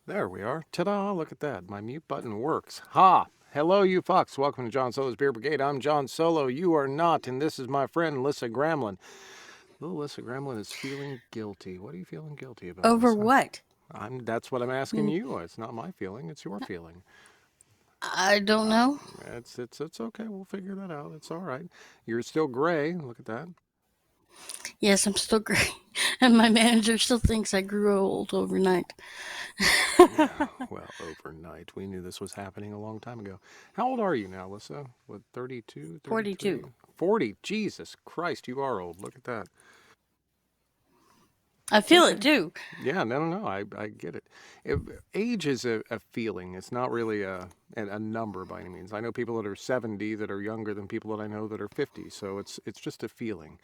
There we are. Ta-da, look at that. My mute button works. Ha! Hello, you fucks. Welcome to John Solo's Beer Brigade. I'm John Solo. You are not, and this is my friend, Lissa Gramlin. Little Lissa Gramlin is feeling guilty. What are you feeling guilty about, Over Lissa? what? That's what I'm asking you. It's not my feeling. It's your feeling. I don't know. It's okay. We'll figure that out. It's all right. You're still gray. Look at that. Yes, I'm still gray. And my manager still thinks I grew old overnight. Yeah, well, overnight. We knew this was happening a long time ago. How old are you now, Lissa? What, 32, 33? 42. 40. Jesus Christ, you are old. Look at that. I feel it too. Yeah, no. I get it. Age is a feeling. It's not really a number by any means. I know people that are 70 that are younger than people that I know that are 50. So it's just a feeling.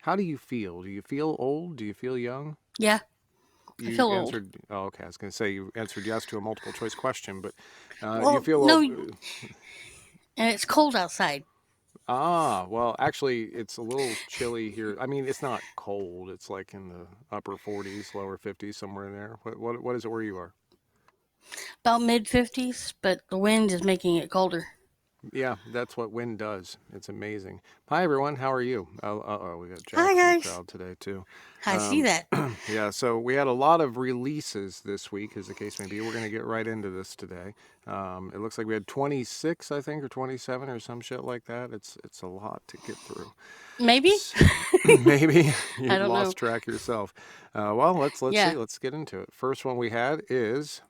How do you feel? Do you feel old? Do you feel young? Yeah, I feel old. Answered. Oh, okay. I was going to say you answered yes to a multiple choice question, but you Well, feel no, old. and it's cold outside. Well, actually, it's a little chilly here. I mean, it's not cold. It's like in the upper 40s, lower 50s, somewhere in there. What is it where you are? About mid-50s, but the wind is making it colder. Yeah, that's what wind does. It's amazing. Hi, everyone. How are you? Oh, we got Jack Hi, in the guys. crowd today, too. I see that. Yeah, so we had a lot of releases this week, as the case may be. We're going to get right into this today. It looks like we had 26, I think, or 27 or some shit like that. It's a lot to get through. Maybe? Maybe you I don't lost know. track yourself. Well, let's Yeah. see. Let's get into it. First one we had is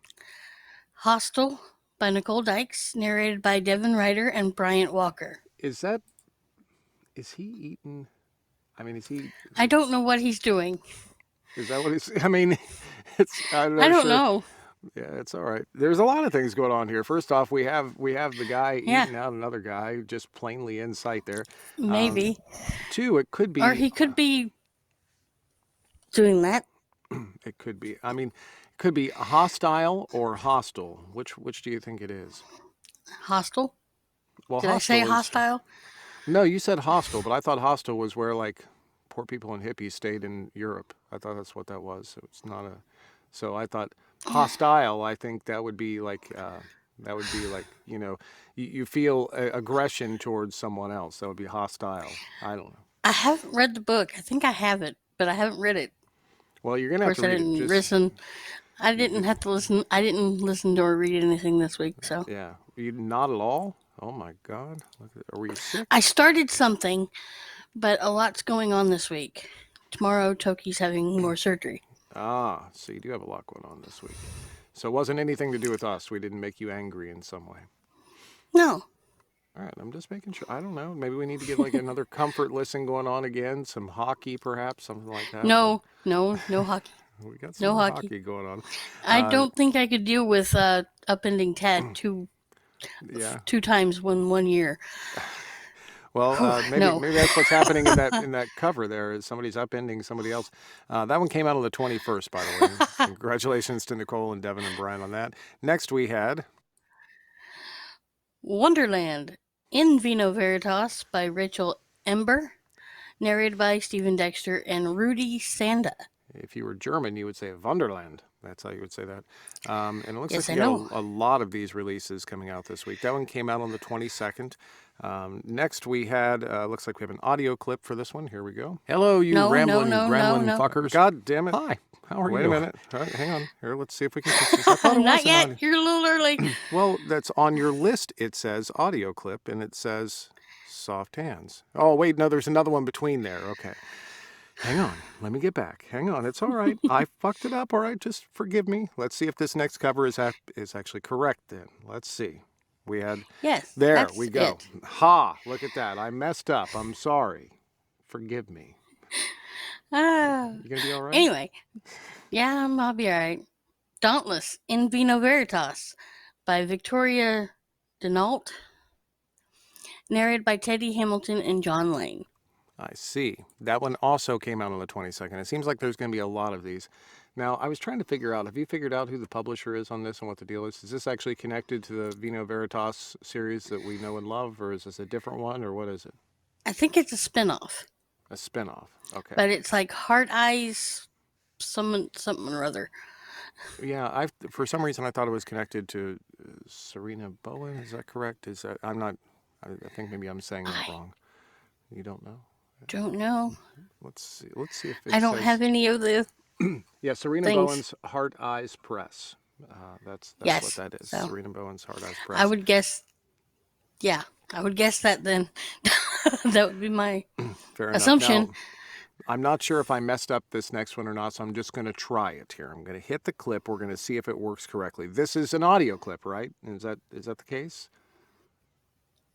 Hostel by Nicole Dykes, narrated by Devin Ryder and Bryant Walker. is he eating? I mean, is he? I don't know what he's doing. Is that what he's? I mean, I'm not I don't sure. know. Yeah, it's all right. There's a lot of things going on here. First off, we have the guy Yeah. eating out another guy, just plainly in sight there. Maybe. Two, it could be. Or he could be doing that. It could be. I mean, it could be hostile or hostile. Which do you think it is? Hostile? Well, Did I say hostile is. hostile? No, you said hostel, but I thought hostel was where like poor people and hippies stayed in Europe. I thought that's what that was. So it's not a. So I thought hostile. I think that would be like you feel aggression towards someone else. That would be hostile. I don't know. I haven't read the book. I think I have it, but I haven't read it. Well, you're gonna Of have course, to I read it. didn't Just listen. I didn't have to listen. I didn't listen or read anything this week, so. yeah, you not at all. Oh my God! Are we sick? I started something, but a lot's going on this week. Tomorrow, Toki's having more surgery. So you do have a lot going on this week. So it wasn't anything to do with us. We didn't make you angry in some way. No. All right, I'm just making sure. I don't know. Maybe we need to get like another comfort listen going on again. Some hockey, perhaps, something like that. No hockey. We got some No more hockey. hockey going on. I don't think I could deal with upending Tad two times in 1 year. Well, maybe No. maybe that's what's happening in that cover there. Is somebody's upending somebody else. That one came out on the 21st, by the way. Congratulations to Nicole and Devin and Brian on that. Next we had Wonderland in Vino Veritas by Rachel Ember, narrated by Stephen Dexter and Rudy Sanda. If you were German, you would say Wonderland. That's how you would say that. And it looks Yes, like I you know. got a lot of these releases coming out this week. That one came out on the 22nd. Next, we had, looks like we have an audio clip for this one. Here we go. Hello, you rambling gremlin fuckers. God damn it. Hi, how are you? Wait a minute. All right, hang on. Here, let's see if we can fix this. I thought it Not was an yet. audio. You're a little early. Well, that's on your list. It says audio clip, and it says soft hands. Oh, wait, no, there's another one between there. Okay. Hang on. Let me get back. Hang on. It's all right. I fucked it up. All right. Just forgive me. Let's see if this next cover is actually correct then. Let's see. We had... Yes. There we go. It. Ha! Look at that. I messed up. I'm sorry. Forgive me. You going to be all right? Anyway. Yeah, I'll be all right. Dauntless in Vino Veritas by Victoria Denault, narrated by Teddy Hamilton and John Lane. I see. That one also came out on the 22nd. It seems like there's going to be a lot of these. Now, I was trying to figure out, have you figured out who the publisher is on this and what the deal is? Is this actually connected to the Vino Veritas series that we know and love, or is this a different one, or what is it? I think it's a spinoff. A spinoff. Okay. But it's like Heart Eyes, something or other. Yeah, for some reason I thought it was connected to Serena Bowen. Is that correct? Is that I'm not. I think maybe I'm saying that I wrong. You don't know? don't know. Let's see. Let's see if I it don't have says. any of the Yeah, Serena things. Bowen's Heart Eyes Press. That's what Yes. that is. So Serena Bowen's Heart Eyes I Press. would guess, yeah, I would guess that then. That would be my Fair enough. assumption. Now, I'm not sure if I messed up this next one or not, so I'm just going to try it here. I'm going to hit the clip. We're going to see if it works correctly. This is an audio clip, right? Is that the case?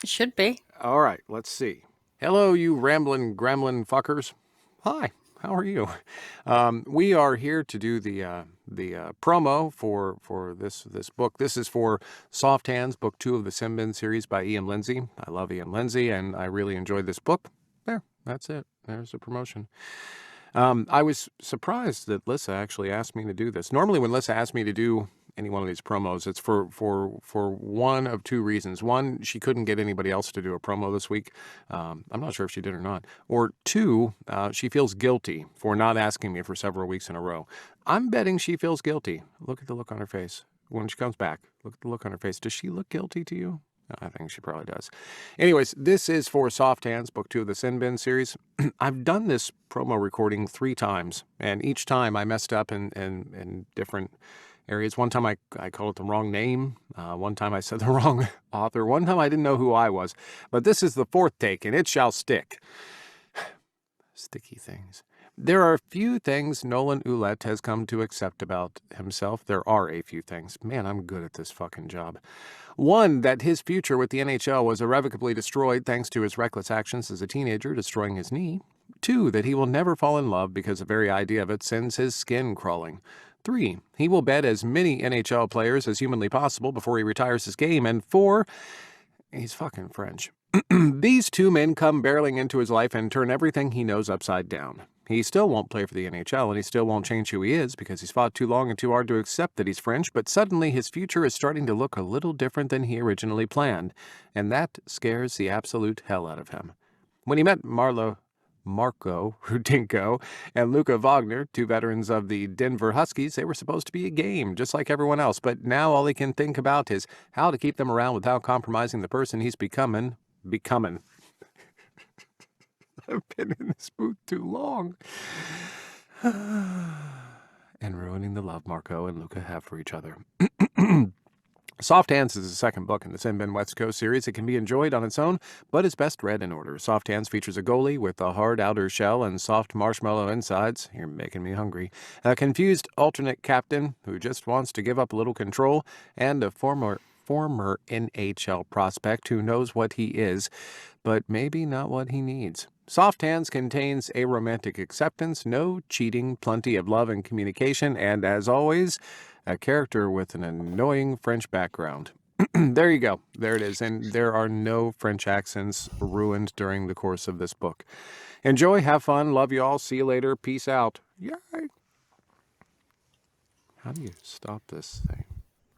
It should be. All right, let's see. Hello, you ramblin' gremlin fuckers. Hi, how are you? We are here to do the promo for this book. This is for Soft Hands, Book 2 of the Simbin series by E.M. Lindsay. I love E.M. Lindsay, and I really enjoyed this book. There, that's it. There's the promotion. I was surprised that Lissa actually asked me to do this. Normally, when Lissa asks me to do any one of these promos, it's for one of two reasons. One, she couldn't get anybody else to do a promo this week. I'm not sure if she did or not. Or two, she feels guilty for not asking me for several weeks in a row. I'm betting she feels guilty. Look at the look on her face. When she comes back, look at the look on her face. Does she look guilty to you? I think she probably does. Anyways, this is for Soft Hands, Book 2 of the Sin Bin series. I've done this promo recording 3 times, and each time I messed up in different areas. One time I called it the wrong name. One time I said the wrong author. One time I didn't know who I was. But this is the 4th take, and it shall stick. Sticky things. There are a few things Nolan Ouellette has come to accept about himself. There are a few things. Man, I'm good at this fucking job. One, that his future with the NHL was irrevocably destroyed thanks to his reckless actions as a teenager, destroying his knee. 2, that he will never fall in love because the very idea of it sends his skin crawling. 3, he will bed as many NHL players as humanly possible before he retires his game. And 4, he's fucking French. These 2 men come barreling into his life and turn everything he knows upside down. He still won't play for the NHL, and he still won't change who he is because he's fought too long and too hard to accept that he's French, but suddenly his future is starting to look a little different than he originally planned, and that scares the absolute hell out of him. When he met Marco Rudinko and Luca Wagner, 2 veterans of the Denver Huskies, they were supposed to be a game, just like everyone else, but now all he can think about is how to keep them around without compromising the person he's becoming. I've been in this booth too long. And ruining the love Marco and Luca have for each other. Soft Hands is the 2nd book in the Sin Bin West Coast series. It can be enjoyed on its own, but is best read in order. Soft Hands features a goalie with a hard outer shell and soft marshmallow insides. You're making me hungry. A confused alternate captain who just wants to give up a little control, and a former NHL prospect who knows what he is, but maybe not what he needs. Soft Hands contains a romantic acceptance, no cheating, plenty of love and communication, and as always, a character with an annoying French background. There you go. There it is. And there are no French accents ruined during the course of this book. Enjoy, have fun, love you all, see you later, peace out. Yay! How do you stop this thing?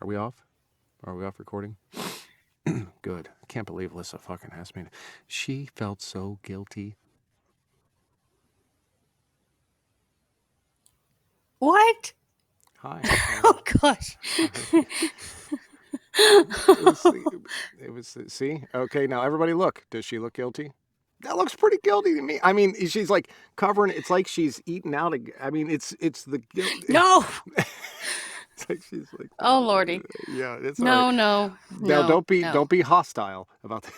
Are we off? Are we off recording? Good. I can't believe Lissa fucking asked me. She felt so guilty. What? Hi. Oh gosh. It was, see? Okay, now everybody look. Does she look guilty? That looks pretty guilty to me. I mean, she's like covering, it's like she's eating out. I mean, it's the guilt. No. It's like she's like, Oh lordy. yeah, it's No, all right. no, Now, no. don't be hostile about that.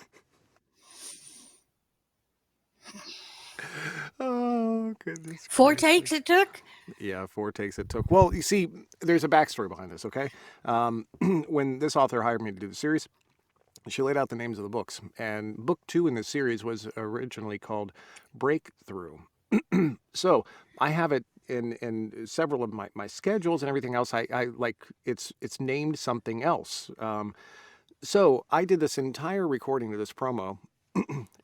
Oh, goodness. 4 gracious. takes it took? Yeah, 4 takes it took. Well, you see, there's a backstory behind this, okay? When this author hired me to do the series, she laid out the names of the books. And book 2 in the series was originally called Breakthrough. So I have it in several of my schedules and everything else. I like it's named something else. So I did this entire recording of this promo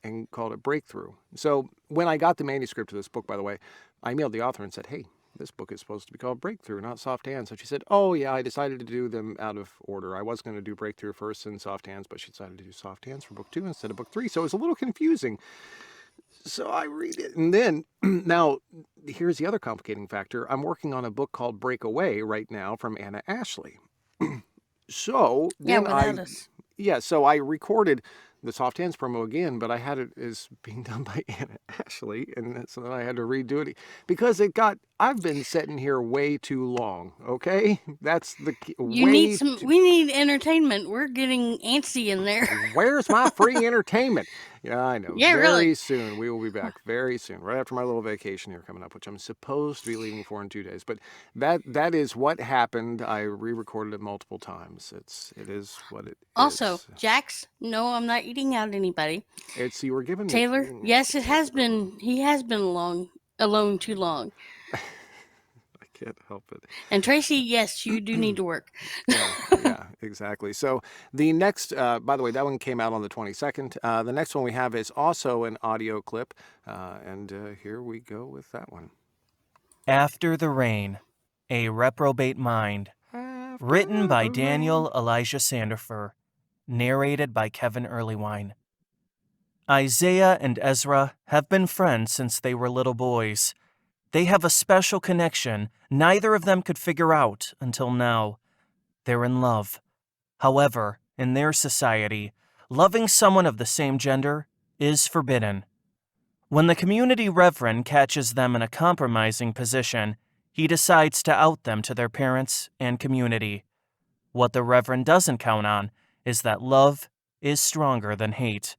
and called it Breakthrough. So when I got the manuscript of this book, by the way, I emailed the author and said, hey, this book is supposed to be called Breakthrough, not Soft Hands. So she said, oh, yeah, I decided to do them out of order. I was going to do Breakthrough first and Soft Hands, but she decided to do Soft Hands for book 2 instead of book 3. So it was a little confusing. So I read it. And then, now, here's the other complicating factor. I'm working on a book called Breakaway right now from Anna Ashley. So Yeah, then without us. so I recorded the Soft Hands promo again, but I had it as being done by Anna Ashley, and so then I had to redo it because I've been sitting here way too long, okay? That's the key, We need entertainment. We're getting antsy in there. Where's my free entertainment? Yeah, I know. Yeah, very really. soon. We will be back very soon, right after my little vacation here coming up, which I'm supposed to be leaving for in 2 days. But that is what happened. I re-recorded it multiple times. It is what it Also, is. Jax, no, I'm not eating out anybody. You were given Taylor, yes, it has been. He has been alone too long. I can't help it. And Tracy, yes, you do need to work. Yeah, exactly. So the next, by the way, that one came out on the 22nd. The next one we have is also an audio clip, and here we go with that one. After the Rain, A Reprobate Mind, written by Daniel Elijah Sandifer, narrated by Kevin Earlywine. Isaiah and Ezra have been friends since they were little boys. They have a special connection neither of them could figure out until now. They're in love. However, in their society, loving someone of the same gender is forbidden. When the community reverend catches them in a compromising position, he decides to out them to their parents and community. What the reverend doesn't count on is that love is stronger than hate.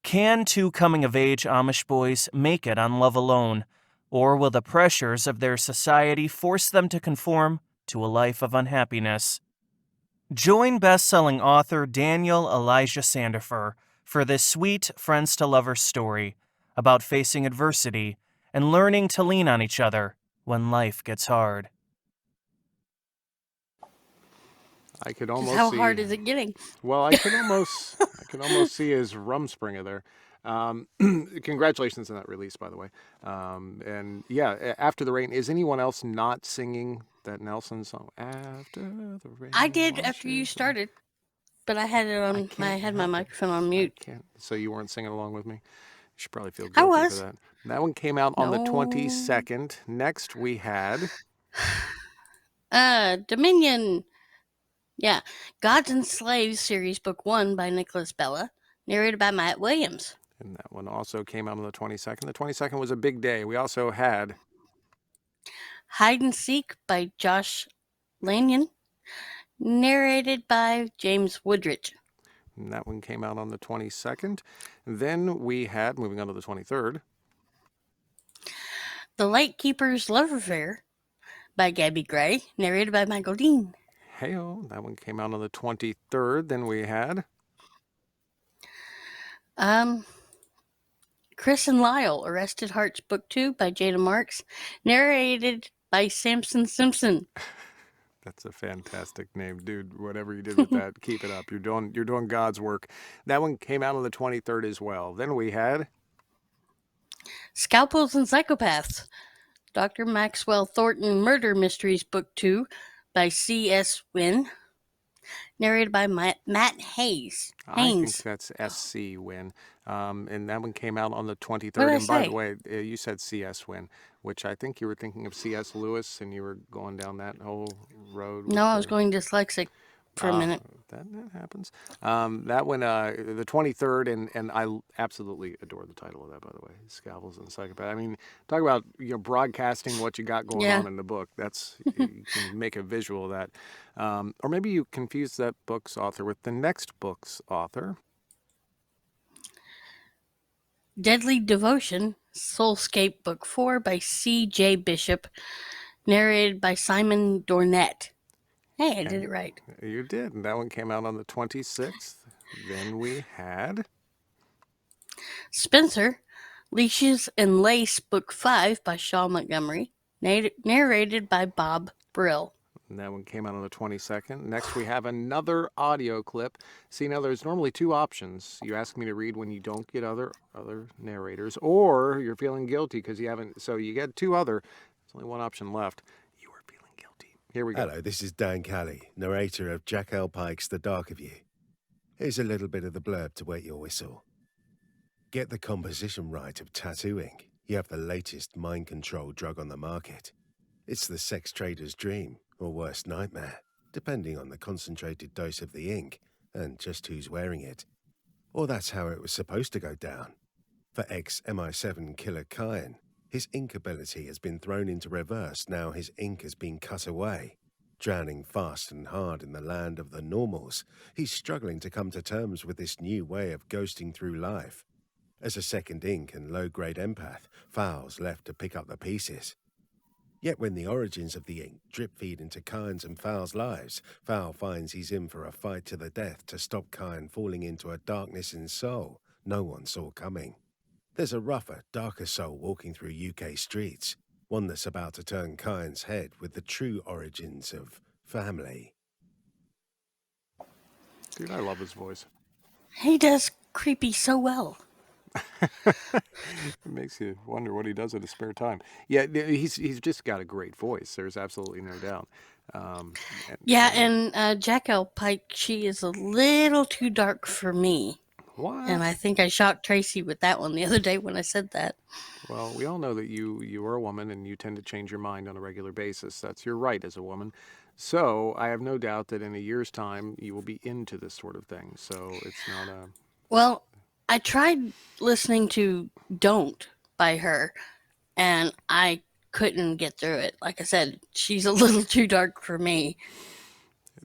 Can two coming-of-age Amish boys make it on love alone, or will the pressures of their society force them to conform to a life of unhappiness? Join best-selling author Daniel Elijah Sandifer for this sweet friends-to-lovers story about facing adversity and learning to lean on each other when life gets hard. I could almost How see, hard is it getting? Well, I can almost see his Rumspringer there. Congratulations on that release, by the way. And yeah, After the Rain. Is anyone else not singing that Nelson song? After the Rain. I did after you started, but I had it on. I had my microphone on mute. So you weren't singing along with me? You should probably feel guilty for that. That one came out on the 22nd. Next we had Dominion. Yeah, Gods and Slaves series book 1 by Nicholas Bella, narrated by Matt Williams. And that one also came out on the 22nd. The 22nd was a big day. We also had Hide and Seek by Josh Lanyon, narrated by James Woodrich. And that one came out on the 22nd. Then we had, moving on to the 23rd, The Lightkeeper's Love Affair by Gabby Gray, narrated by Michael Dean. Heyo, that one came out on the 23rd. Then we had Chris and Lyle, Arrested Hearts Book 2 by Jada Marks, narrated by Samson Simpson. That's a fantastic name, dude. Whatever you did with that, keep it up. You're doing God's work. That one came out on the 23rd as well. Then we had Scalpels and Psychopaths, Dr. Maxwell Thornton Murder Mysteries Book 2 by C.S. Wynn, narrated by Matt Hayes. I think that's S.C. Wynn. And that one came out on the 23rd. What did I and by say? the way, you said C.S. Wynn, which I think you were thinking of C.S. Lewis, and you were going down that whole road. No, I was going dyslexic for a minute. That happens. That one, the 23rd, and I absolutely adore the title of that, by the way, Scalpels and Psychopaths. I mean, talk about broadcasting what you got going on in the book. That's you can make a visual of that. Or maybe you confuse that book's author with the next book's author. Deadly Devotion, Soulscape Book 4 by C.J. Bishop, narrated by Simon Dornett. Hey, I did it right. You did. And that one came out on the 26th. Then we had Spencer, Leashes and Lace Book 5 by Shaw Montgomery, narrated by Bob Brill. And that one came out on the 22nd. Next, we have another audio clip. See, now there's normally two options. You ask me to read when you don't get other narrators, or you're feeling guilty because you haven't. So you get two other. There's only one option left. You are feeling guilty. Here we go. Hello, this is Dan Kelly, narrator of Jack L. Pike's The Dark of You. Here's a little bit of the blurb to wet your whistle. Get the composition right of tattoo ink. You have the latest mind control drug on the market. It's the sex trader's dream, or worst nightmare, depending on the concentrated dose of the ink and just who's wearing it. Or that's how it was supposed to go down. For ex-MI7 killer Kyan, his ink ability has been thrown into reverse now his ink has been cut away. Drowning fast and hard in the land of the normals, he's struggling to come to terms with this new way of ghosting through life. As a second ink and low-grade empath, Fowl's left to pick up the pieces. Yet when the origins of the ink drip-feed into Kyan's and Fowl's lives, Fowl finds he's in for a fight to the death to stop Kyan falling into a darkness in soul no one saw coming. There's a rougher, darker soul walking through UK streets, one that's about to turn Kyan's head with the true origins of family. Dude, I love his voice. He does creepy so well. It makes you wonder what he does in his spare time. Yeah, he's just got a great voice. There's absolutely no doubt. Jackal Pike, she is a little too dark for me. What? And I think I shocked Tracy with that one the other day when I said that. Well, we all know that you are a woman and you tend to change your mind on a regular basis. That's your right as a woman. So I have no doubt that in a year's time you will be into this sort of thing. So it's not a... Well, I tried listening to Don't by her, and I couldn't get through it. Like I said, she's a little too dark for me.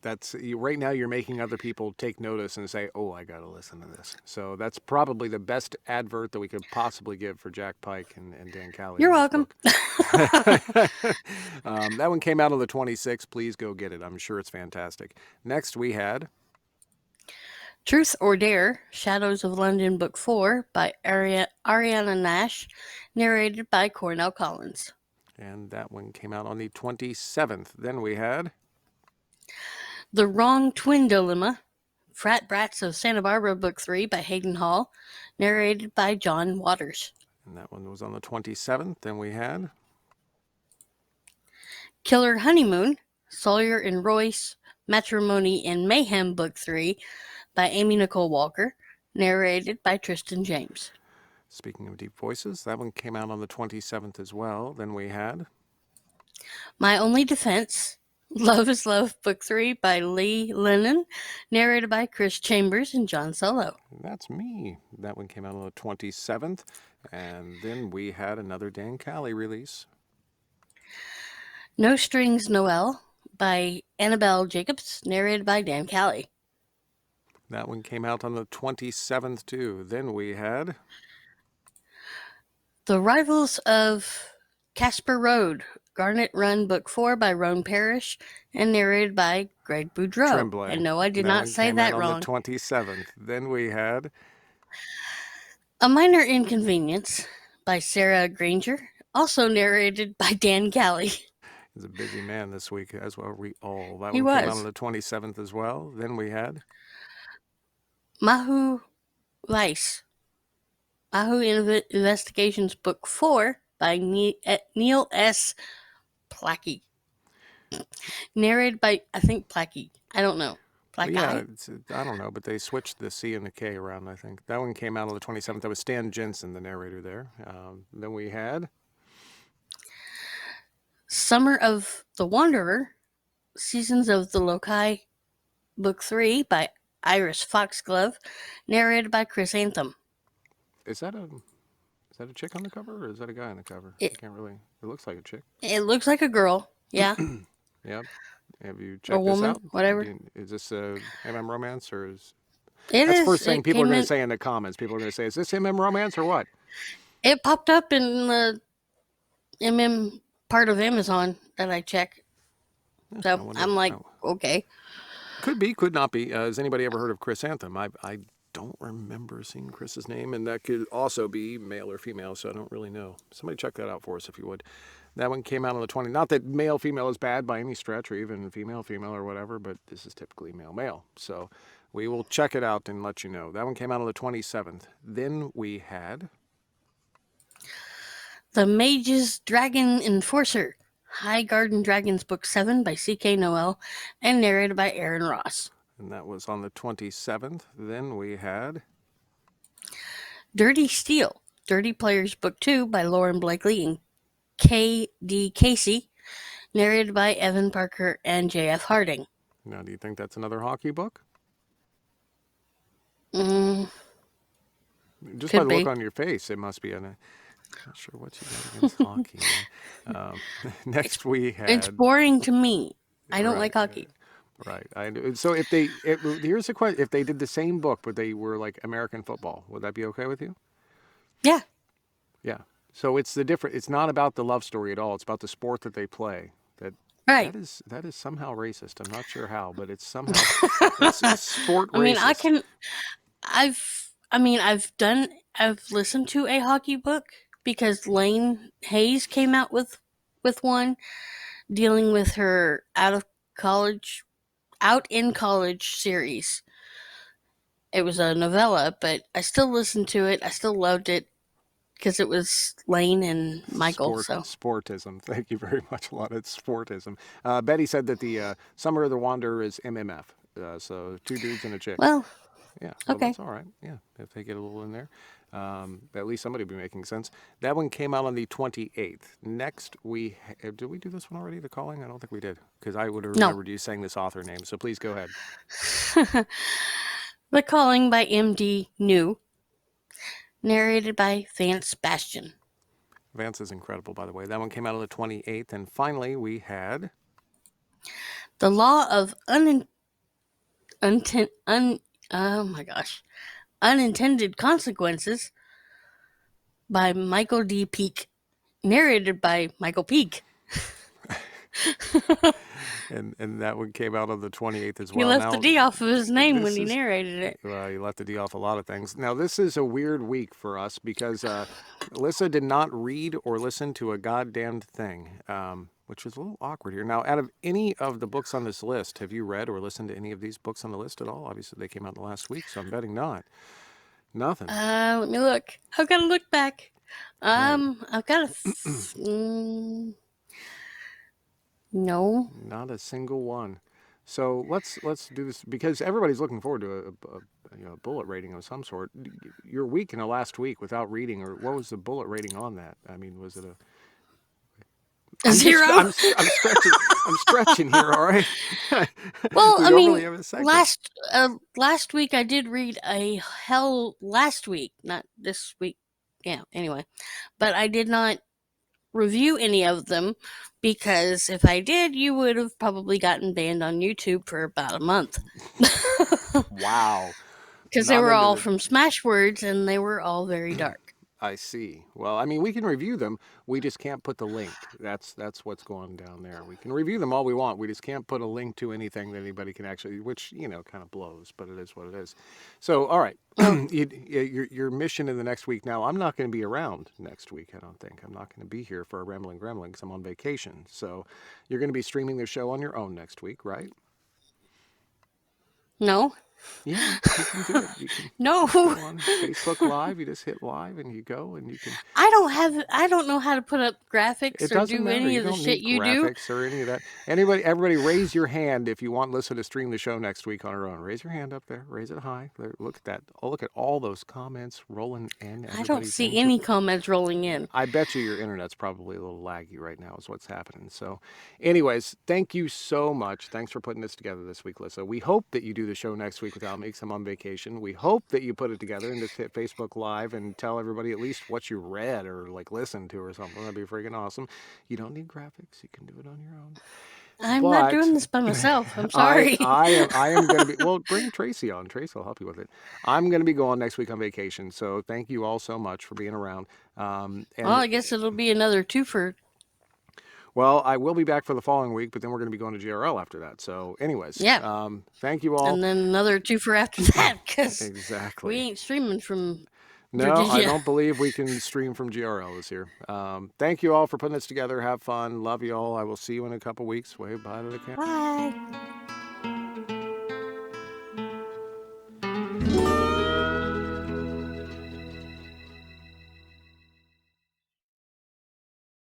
Right now you're making other people take notice and say, oh, I got to listen to this. So that's probably the best advert that we could possibly give for Jack Pike and Dan Callie. You're welcome. That one came out on the 26th. Please go get it. I'm sure it's fantastic. Next we had... Truth or Dare, Shadows of London, Book 4 by Ariana Nash, narrated by Cornell Collins. And that one came out on the 27th. Then we had... The Wrong Twin Dilemma, Frat Brats of Santa Barbara, Book 3 by Hayden Hall, narrated by John Waters. And that one was on the 27th. Then we had... Killer Honeymoon, Sawyer and Royce, Matrimony and Mayhem, Book 3 by Amy Nicole Walker, narrated by Tristan James. Speaking of deep voices, that one came out on the 27th as well. Then we had... My Only Defense, Love is Love, Book 3 by Lee Lennon, narrated by Chris Chambers and John Solo. That's me. That one came out on the 27th. And then we had another Dan Callie release. No Strings Noel by Annabelle Jacobs, narrated by Dan Callie. That one came out on the 27th too. Then we had... The Rivals of Casper Road, Garnet Run, Book 4 by Roan Parrish, and narrated by Greg Boudreau. Tremblay. And no, I did not say that wrong. On the 27th. Then we had... A Minor Inconvenience by Sarah Granger, also narrated by Dan Callie. He's a busy man this week, as well we all. That He one came was. out on the 27th as well. Then we had... Mahurou Investigations, Book 4 by Neil S. Plackey. Narrated by, I think, Plackey. I don't know. Well, yeah, I don't know, but they switched the C and the K around, I think. That one came out on the 27th. That was Stan Jensen, the narrator there. Then we had... Summer of the Wanderer, Seasons of the Loci, Book 3 by Iris Foxglove, narrated by Chris Anthem. Is that a chick on the cover, or is that a guy on the cover? I can't really... It looks like a chick. It looks like a girl, yeah. Yeah. Have you checked this out? Or woman, whatever. Is this a MM romance, or is... That's the first thing people are going to say in the comments. People are going to say, is this MM romance or what? It popped up in the MM part of Amazon that I check. So I'm like, okay. Could be, could not be. Has anybody ever heard of Chris Anthem? I don't remember seeing Chris's name, and that could also be male or female, so I don't really know. Somebody check that out for us if you would. That one came out on the 20th. Not that male, female is bad by any stretch, or even female, female, or whatever, but this is typically male, male. So we will check it out and let you know. That one came out on the 27th. Then we had... The Mage's Dragon Enforcer, High Garden Dragons, Book 7 by C.K. Noel, and narrated by Aaron Ross. And that was on the 27th. Then we had... Dirty Steel, Dirty Players Book 2 by Lauren Blakely and K.D. Casey, narrated by Evan Parker and J.F. Harding. Now, do you think that's another hockey book? Mm, Just Could by the look be. on your face, it must be. I'm not sure what you got against hockey. Next we had. it's boring to me. I don't Right, like hockey. Right. So here's a question: if they did the same book, but they were like American football, would that be okay with you? Yeah. Yeah. So it's It's not about the love story at all. It's about the sport that they play. Right. That is somehow racist. I'm not sure how, but it's somehow it's sport racist. I've listened to a hockey book because Lane Hayes came out with one dealing with her out in college series. It was a novella, but I still listened to it. I still loved it because it was Lane and Michael. Sportism. Thank you very much, a lot. It's sportism. Betty said that the Summer of the Wanderer is MMF. So 2 dudes and a chick. Well, Yeah, well, okay. That's all right. Yeah, if they get a little in there. At least somebody will be making sense. That one came out on the 28th. Next, did we do this one already, The Calling? I don't think we did, because I would have remembered you saying this author name, so please go ahead. The Calling by M.D. New, narrated by Vance Bastian. Vance is incredible, by the way. That one came out on the 28th. And finally, we had The Law of Unintended Consequences by Michael D. Peake, narrated by Michael Peake. and that one came out on the 28th as well. He left the D off of his name when he narrated it. Well, he left the D off a lot of things. Now, this is a weird week for us because Alyssa did not read or listen to a goddamned thing, which is a little awkward here. Now, out of any of the books on this list, have you read or listened to any of these books on the list at all? Obviously, they came out in the last week, so I'm betting not. Nothing. Let me look. I've got to look back. Right. I've got to... No. Not a single one. So let's do this because everybody's looking forward to a bullet rating of some sort. Your week in the last week without reading, or what was the bullet rating on that? I mean, was it a 0? I'm stretching here. All right. Well, We I don't mean, really have a second. last week I did read last week, not this week. Yeah. Anyway, but I did not review any of them because if I did, you would have probably gotten banned on YouTube for about a month. Wow. Because they were all from Smashwords and they were all very dark. I see. Well, I mean, we can review them. We just can't put the link. That's what's going down there. We can review them all we want. We just can't put a link to anything that anybody can actually, which, kind of blows, but it is what it is. So, all right. Your mission in the next week. Now, I'm not going to be around next week, I don't think. I'm not going to be here for a Rambling Gremlin because I'm on vacation. So, you're going to be streaming the show on your own next week, right? No. Yeah, you can do it. You can No. go on Facebook Live. You just hit live and you go and you can. I don't know how to put up graphics or do any of the shit you do. Graphics or any of that. Everybody, raise your hand if you want Alyssa to stream the show next week on her own. Raise your hand up there. Raise it high. Look at that. Oh, look at all those comments rolling in. I don't see any comments rolling in. I bet you your internet's probably a little laggy right now is what's happening. So, anyways, thank you so much. Thanks for putting this together this week, Alyssa. We hope that you do the show next week without me because I'm on vacation. We hope that you put it together and just hit Facebook Live and tell everybody at least what you read or listened to or something. That'd be freaking awesome. You don't need graphics. You can do it on your own. I'm not doing this by myself. I'm sorry. I am going to be... Well, bring Tracy on. Tracy will help you with it. I'm going to be going next week on vacation. So thank you all so much for being around. Well, I guess it'll be another twofer. Well, I will be back for the following week, but then we're going to be going to GRL after that. So anyways, yeah. Thank you all. And then another twofer after that because exactly. we ain't streaming from No, Virginia. I don't believe we can stream from GRL this year. Thank you all for putting this together. Have fun. Love you all. I will see you in a couple weeks. Wave bye to the camera. Bye.